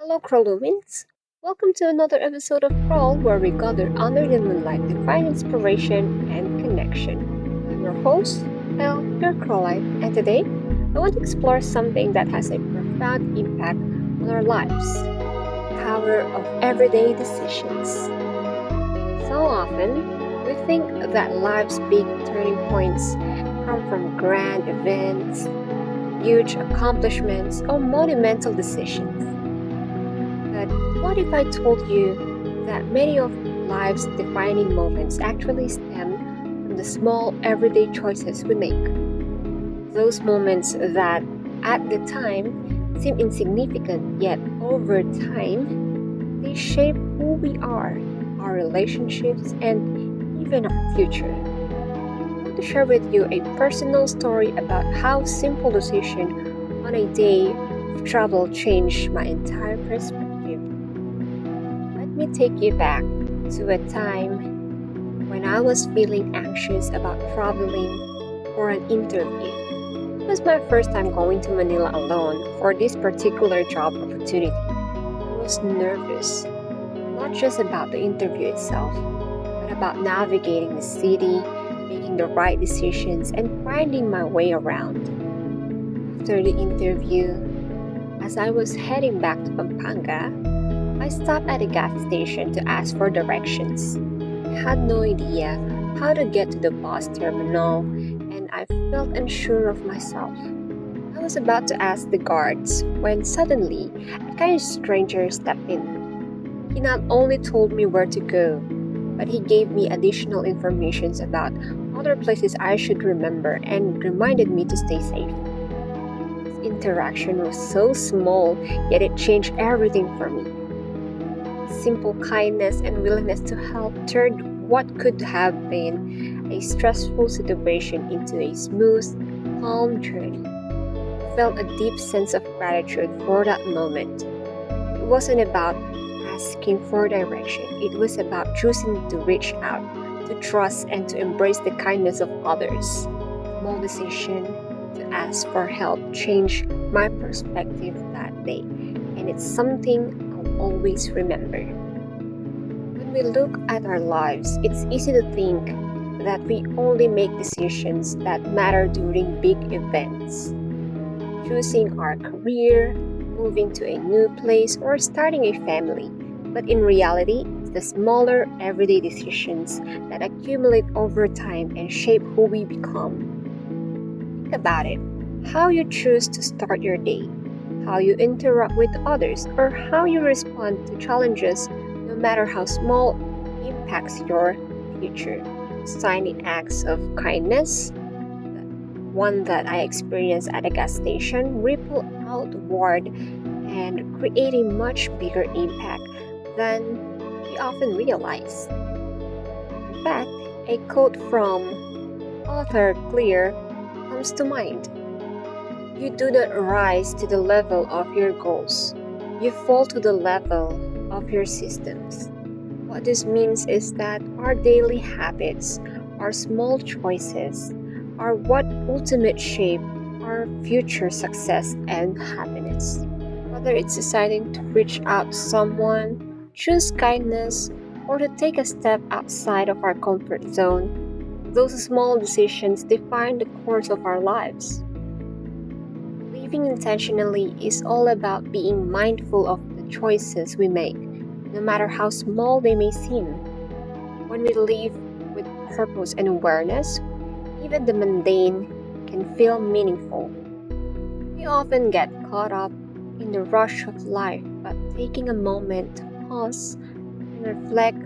Hello, Crowlowins. Welcome to another episode of Crowl, where we gather under the moonlight to find inspiration and connection. I'm your host, your Crowlite, and today I want to explore something that has a profound impact on our lives: the power of everyday decisions. So often, we think that life's big turning points come from grand events, huge accomplishments, or monumental decisions. But what if I told you that many of life's defining moments actually stem from the small everyday choices we make? Those moments that, at the time, seem insignificant, yet over time, they shape who we are, our relationships, and even our future. I want to share with you a personal story about how simple decision on a day of travel changed my entire perspective. Let me take you back to a time when I was feeling anxious about traveling for an interview. It was my first time going to Manila alone for this particular job opportunity. I was nervous, not just about the interview itself, but about navigating the city, making the right decisions, and finding my way around. After the interview, as I was heading back to Pampanga, I stopped at a gas station to ask for directions. I had no idea how to get to the bus terminal, and I felt unsure of myself. I was about to ask the guards when suddenly a kind of stranger stepped in. He not only told me where to go, but he gave me additional information about other places I should remember and reminded me to stay safe. This interaction was so small, yet it changed everything for me. Simple kindness and willingness to help turned what could have been a stressful situation into a smooth, calm journey. I felt a deep sense of gratitude for that moment. It wasn't about asking for direction, it was about choosing to reach out, to trust, and to embrace the kindness of others. Small decision to ask for help changed my perspective that day, and it's something I'll always remember. When we look at our lives, it's easy to think that we only make decisions that matter during big events. Choosing our career, moving to a new place, or starting a family. But in reality, it's the smaller everyday decisions that accumulate over time and shape who we become. Think about it: how you choose to start your day, how you interact with others, or how you respond to challenges, no matter how small, impacts your future. Tiny acts of kindness, one that I experienced at a gas station, ripple outward and create a much bigger impact than we often realize. In fact, a quote from author Clear comes to mind: "You do not rise to the level of your goals, you fall to the level of your systems." What this means is that our daily habits, our small choices, are what ultimate shape our future success and happiness. Whether it's deciding to reach out to someone, choose kindness, or to take a step outside of our comfort zone, those small decisions define the course of our lives. Living intentionally is all about being mindful of the choices we make, no matter how small they may seem. When we live with purpose and awareness, even the mundane can feel meaningful. We often get caught up in the rush of life, but taking a moment to pause and reflect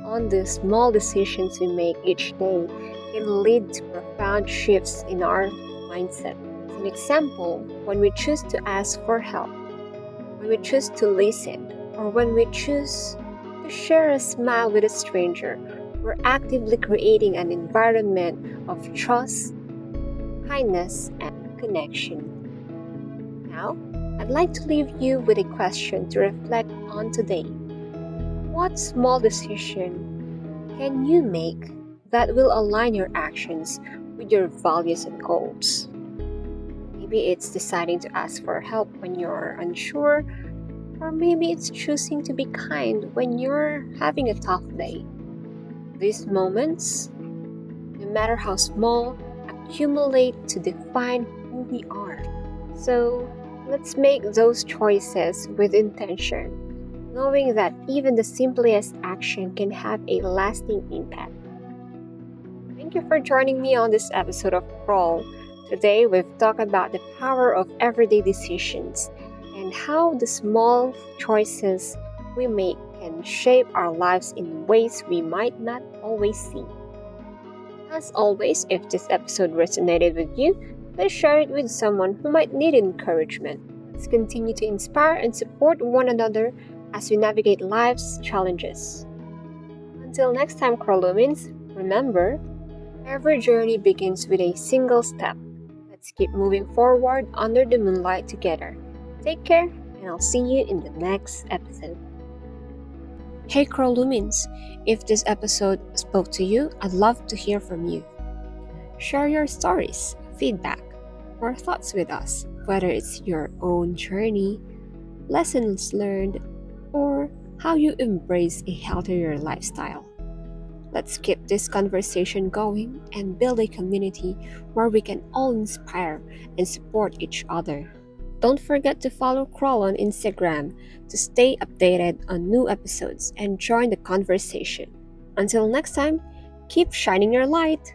on the small decisions we make each day can lead to profound shifts in our mindset. As an example, when we choose to ask for help, when we choose to listen, or when we choose to share a smile with a stranger, we're actively creating an environment of trust, kindness, and connection. Now, I'd like to leave you with a question to reflect on today. What small decision can you make that will align your actions with your values and goals? Maybe it's deciding to ask for help when you're unsure, Or maybe it's choosing to be kind when you're having a tough day. These moments, no matter how small, accumulate to define who we are. So let's make those choices with intention, knowing that even the simplest action can have a lasting impact. Thank you for joining me on this episode of Crowl. Today, we've talked about the power of everyday decisions and how the small choices we make can shape our lives in ways we might not always see. As always, if this episode resonated with you, please share it with someone who might need encouragement. Let's continue to inspire and support one another as we navigate life's challenges. Until next time, Crolumins, remember, every journey begins with a single step. Let's keep moving forward under the moonlight together. Take care, and I'll see you in the next episode. Hey Crow Lumins, if this episode spoke to you, I'd love to hear from you. Share your stories, feedback, or thoughts with us, whether it's your own journey, lessons learned, or how you embrace a healthier lifestyle. Let's keep this conversation going and build a community where we can all inspire and support each other. Don't forget to follow Crowl on Instagram to stay updated on new episodes and join the conversation. Until next time, keep shining your light!